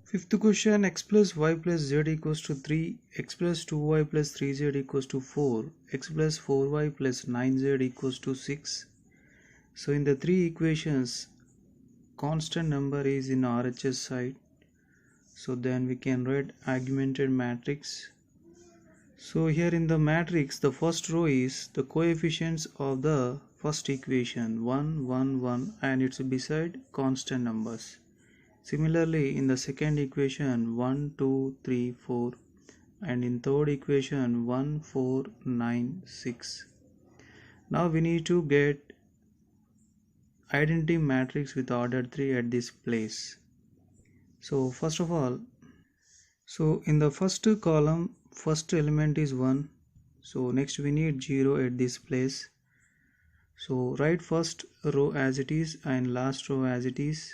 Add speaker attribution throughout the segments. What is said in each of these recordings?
Speaker 1: Fifth question, x plus y plus z equals to 3, x plus 2y plus 3z equals to 4, x plus 4y plus 9z equals to 6. So in the three equations, constant number is in RHS side. So then we can write augmented matrix. So here in the matrix, the first row is the coefficients of the first equation 1, 1, 1, and it's beside constant numbers. Similarly, in the second equation 1, 2, 3, 4, and in third equation 1, 4, 9, 6. Now we need to get identity matrix with order 3 at this place. So first of all, so in the first column, first element is 1. So next we need 0 at this place. So write first row as it is and last row as it is.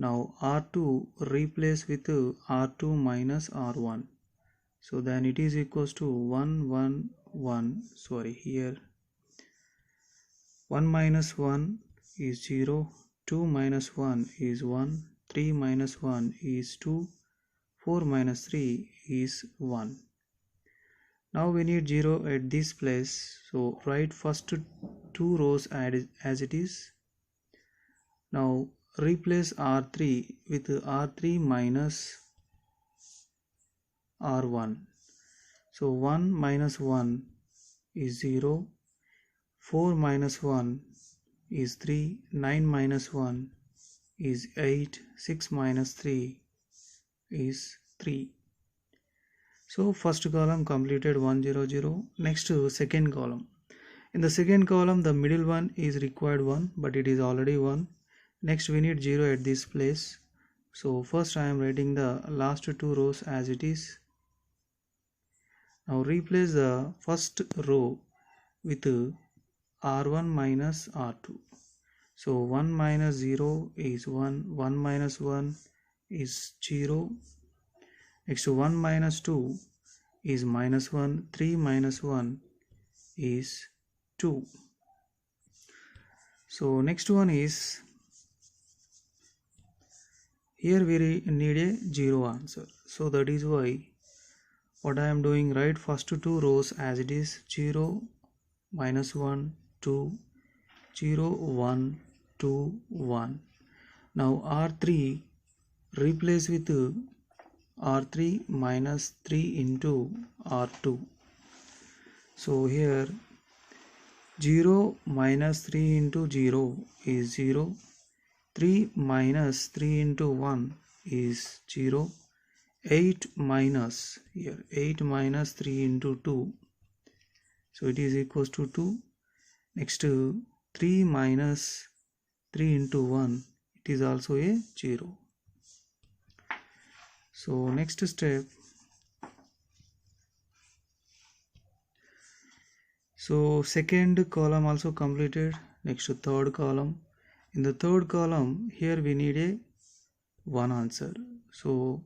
Speaker 1: Now R2 replace with R2 minus R1. So then it is equals to 1, 1, 1. Sorry, here 1 minus 1 is 0, 2 minus 1 is 1, 3 minus 1 is 2, 4 minus 3 is 1. Now we need 0 at this place. So write first two rows as it is. Now replace R3 with R3 minus R1. So 1 minus 1 is 0, 4 minus 1 is 3, 9 minus 1 is 8, 6 minus 3 is 3. So first column completed 1, 0, 0. Next second column. In the second column the middle one is required 1, but it is already 1. Next we need 0 at this place. So first I am writing the last two rows as it is. Now replace the first row with R1 minus R2. So 1 minus 0 is 1, 1 minus 1 is 0. Next 1 minus 2 is minus 1, 3 minus 1 is 2. So next one is, here we need a 0 answer. So that is why what I am doing, write first two rows as it is, 0, minus 1, 2, 0, 1, 2, 1. Now R3 replace with R3 minus 3 into R2. So here 0 minus 3 into 0 is 0. 3 minus 3 into 1 is 0. 8 minus, here 8 minus 3 into 2. So it is equals to 2. Next 3 minus 3 into 1, it is also a 0. So next step, so second column also completed. Next third column. In the third column, here we need a 1 answer. So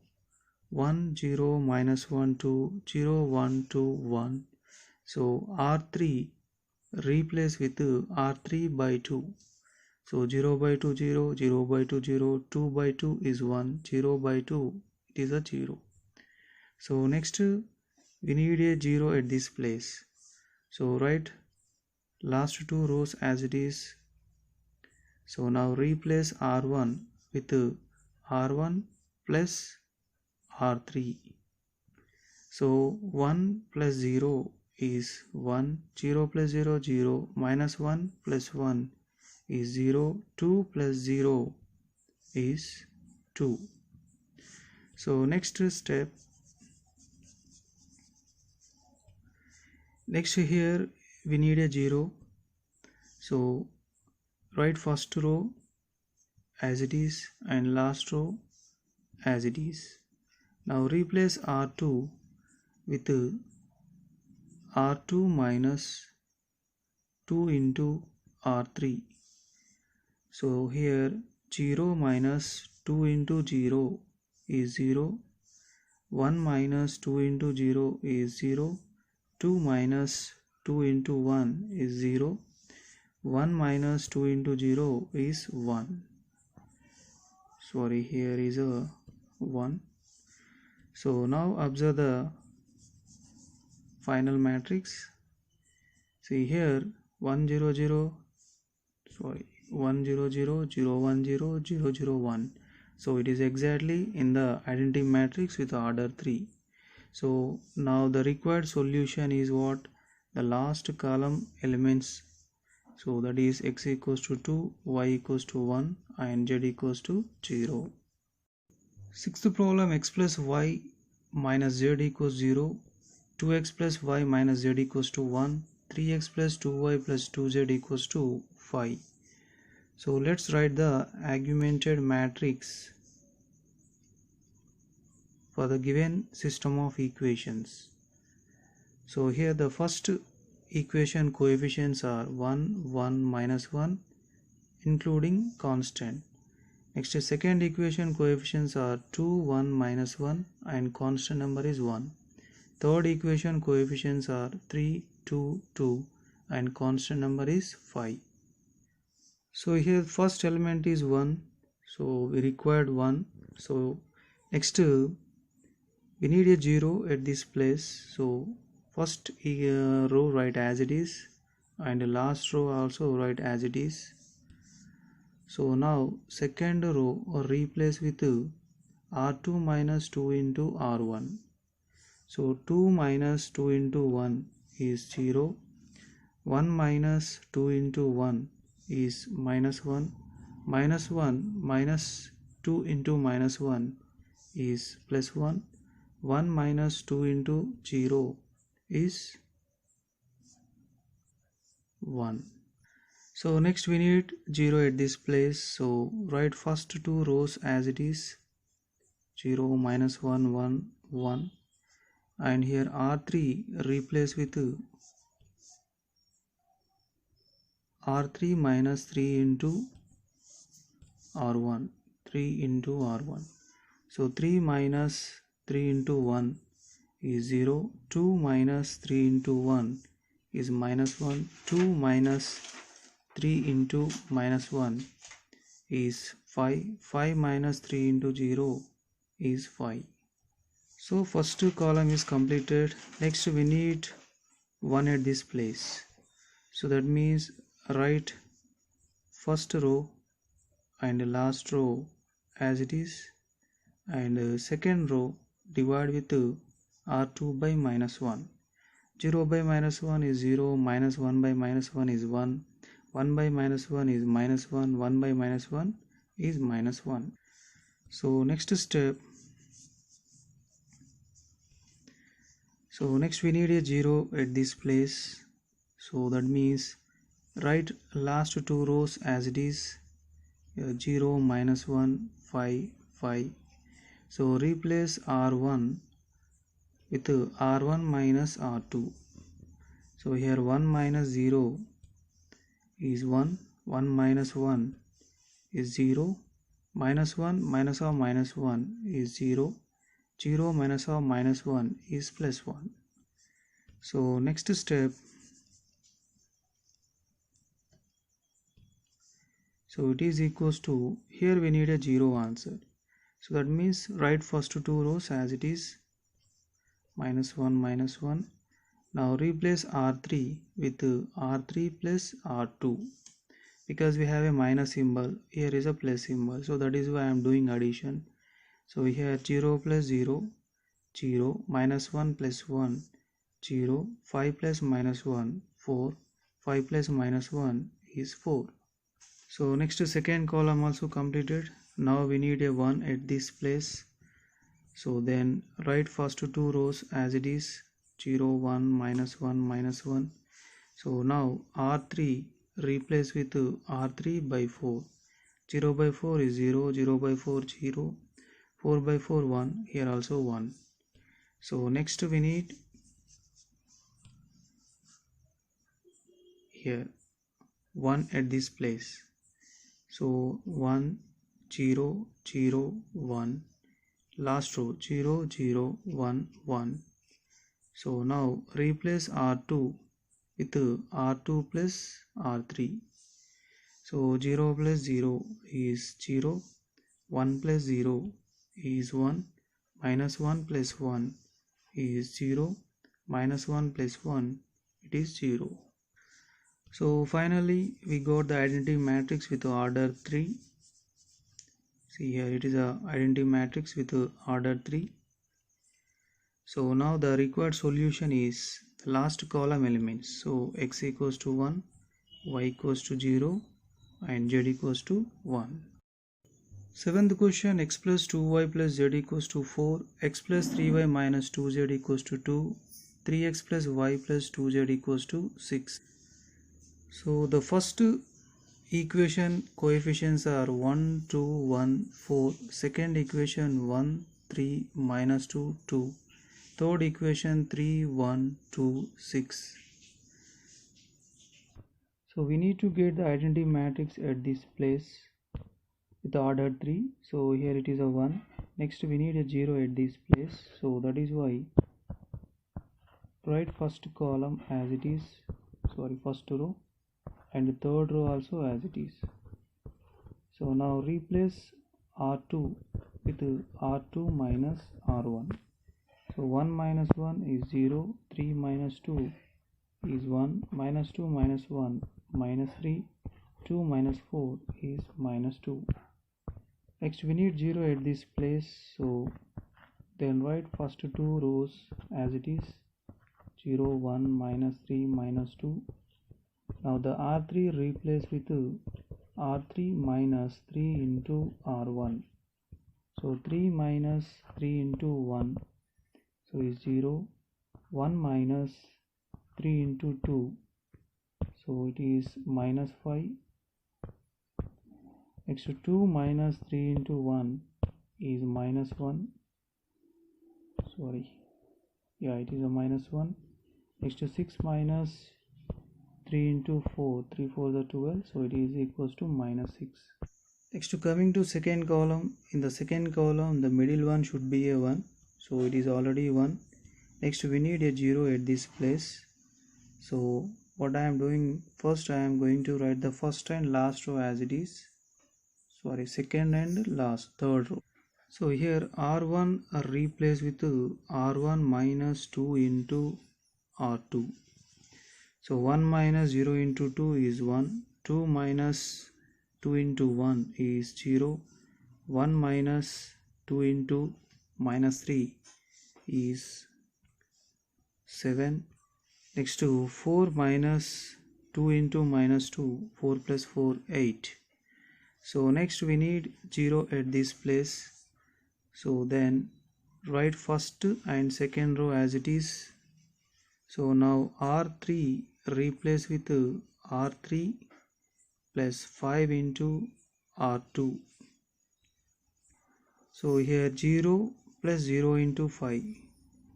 Speaker 1: 1, 0, minus 1, 2, 0, 1, 2, 1. So R3 replace with R3 by 2. So 0 by 2, 0, 0 by 2, 0, 2 by 2 is 1, 0 by 2 it is a 0. So next we need a 0 at this place. So write last two rows as it is. So now replace R1 with R1 plus R3. So 1 plus 0 is 1, 0 plus 0, 0, minus 1 plus 1 is 0, 2 plus 0 is 2. So next step, next here we need a 0. So write first row as it is and last row as it is. Now replace R2 with R2 minus 2 into R3. So here 0 minus 2 into 0 is 0, 1 minus 2 into 0 is 0, 2 minus 2 into 1 is 0, 1 minus 2 into 0 is 1. Sorry, here is a 1. So now observe the final matrix. See here 1 0 0, sorry, 1 0 0 0 1 0 0 0 1. So it is exactly in the identity matrix with order 3. So now the required solution is what? The last column elements. So that is x equals to 2, y equals to 1 and z equals to 0. Sixth problem, x plus y minus z equals 0, 2x plus y minus z equals to 1, 3x plus 2y plus 2z equals to 5. So let's write the augmented matrix for the given system of equations. So here the first equation coefficients are 1, 1, minus 1 including constant. Next, second equation coefficients are 2, 1, minus 1 and constant number is 1. Third equation coefficients are 3, 2, 2 and constant number is 5. So here first element is 1, so we required 1. So next we need a 0 at this place. So first row write as it is and the last row also write as it is. So now second row replace with R2 minus 2 into R1. So 2 minus 2 into 1 is 0. 1 minus 2 into 1 is minus 1. Minus 1 minus 2 into minus 1 is plus 1. 1 minus 2 into 0 is 1. So next we need 0 at this place. So write first two rows as it is. 0 minus 1 1 1 and here R3 replace with R3 minus 3 into R1, 3 into R1. So 3 minus 3 into 1 is 0, 2 minus 3 into 1 is minus 1, 2 minus 3 into minus 1 is 5, 5 minus 3 into 0 is 5. So first column is completed. Next we need 1 at this place. So that means write first row and last row as it is and second row divide with R2 by minus 1. 0 by minus 1 is 0, minus 1 by minus 1 is 1, 1 by minus 1 is minus 1, 1 by minus 1 is minus 1. So next step, so next we need a 0 at this place. So that means write last two rows as it is, 0, minus 1, 5, 5. So replace R1 with R1 minus R2. So here 1 minus 0 is 1, 1 minus 1 is 0, minus 1 minus or minus 1 is 0, 0 minus or minus 1 is plus 1. So next step, so it is equals to, here we need a 0 answer. So that means write first two rows as it is, minus 1 minus 1. Now replace R3 with R3 plus R2. Because we have a minus symbol, here is a plus symbol. So that is why I am doing addition. So here 0 plus 0, 0, minus 1 plus 1, 0, 5 plus minus 1, 4, 5 plus minus 1 is 4. So next second column also completed. Now we need a 1 at this place. So then write first two rows as it is, 0 1 minus 1 minus 1. So now R3 replace with R3 by 4. 0 by 4 is 0, 0 by 4 0, 4 by 4 1, here also 1. So next we need here 1 at this place. So 1 0 0 1, last row 0 0 1 1. So now replace R2 with R2 plus R3. So 0 plus 0 is 0, 1 plus 0 is 1, minus 1 plus 1 is 0, minus 1 plus 1 it is 0. So finally we got the identity matrix with order 3. See here, it is a identity matrix with order 3. So now the required solution is the last column elements. So x equals to 1, y equals to 0 and z equals to 1. Seventh question, x plus 2y plus z equals to 4, x plus 3y minus 2z equals to 2, 3x plus y plus 2z equals to 6. So the first equation coefficients are 1, 2, 1, 4. Second equation 1, 3, minus 2, 2. Third equation 3, 1, 2, 6. So we need to get the identity matrix at this place with order 3. So here it is a 1. Next we need a 0 at this place. So that is why write first column as it is, first row, and the third row also as it is. So now replace R2 with R2 minus R1. So 1 minus 1 is 0, 3 minus 2 is 1, minus 2 minus 1 minus 3, 2 minus 4 is minus 2. Next we need 0 at this place, so then write first two rows as it is, 0, 1, minus 3, minus 2. Now the R3 replace with R3 minus 3 into R1. So 3 minus 3 into 1, so is 0, 1 minus 3 into 2, so it is minus 5. Next 2 minus 3 into 1 is minus 1. It is a minus 1. Next 6 minus 3 into 4, 3 4 are 12, so it is equals to minus 6. Next coming to second column, in the second column the middle one should be a 1, so it is already 1. Next we need a 0 at this place. So what I am doing, first I am going to write the first and last row as it is, second and last, third row. So here R1 are replaced with R1 minus 2 into R2. So 1 minus 0 into 2 is 1, 2 minus 2 into 1 is 0, 1 minus 2 into minus 3 is 7. Next to 4 minus 2 into minus 2, 4 plus 4, 8. So next we need 0 at this place. So then write first and second row as it is. So now R3 replace with R3 plus 5 into R2. So here 0 plus 0 into 5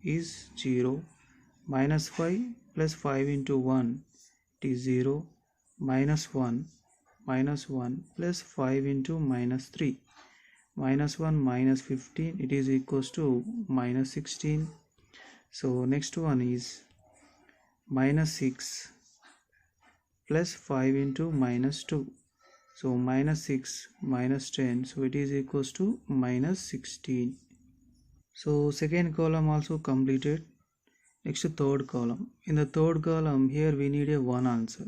Speaker 1: is 0, minus 5 plus 5 into 1 it is 0, minus 1 plus 5 into minus 3, minus 1 minus 15, it is equals to minus 16. So next one is minus 6 plus 5 into minus 2, so minus 6 minus 10, so it is equals to minus 16. So second column also completed. Next third column, in the third column here we need a 1 answer.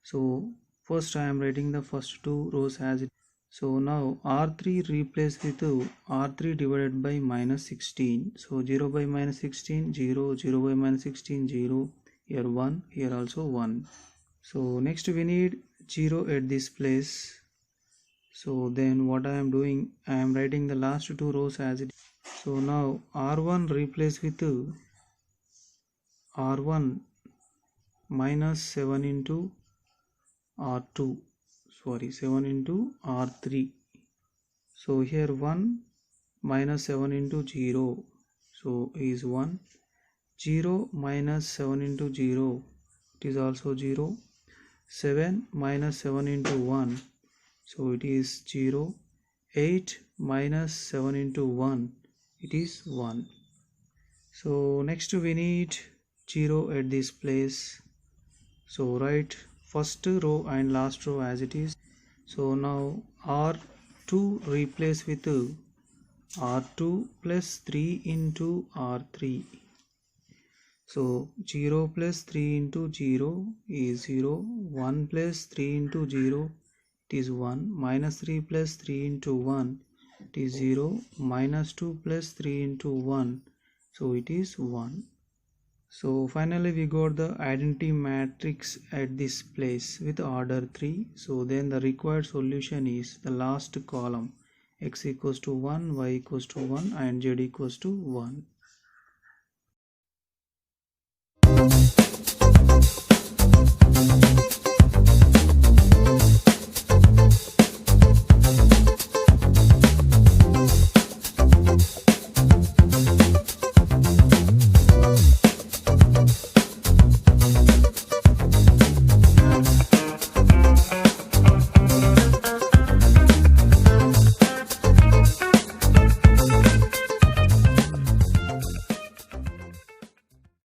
Speaker 1: So first I am writing the first two rows as it. So now R3 replace with R3 divided by minus 16. So 0 by minus 16, 0, 0 by minus 16, 0, here 1, here also 1. So next we need 0 at this place. So then what I am doing, I am writing the last two rows as it. So now R1 replace with R1 minus 7 into R2, 7 into R3. So here 1 minus 7 into 0, so is 1, 0 minus 7 into 0, it is also 0, 7 minus 7 into 1, so it is 0. 8 minus 7 into 1, it is 1. So next we need 0 at this place, so write first row and last row as it is. So now R2 replace with R2 plus 3 into R3. So 0 plus 3 into 0 is 0, 1 plus 3 into 0 it is 1, minus 3 plus 3 into 1 it is 0, minus 2 plus 3 into 1, so it is 1. So finally we got the identity matrix at this place with order 3. So then the required solution is the last column, x equals to 1, y equals to 1 and z equals to 1.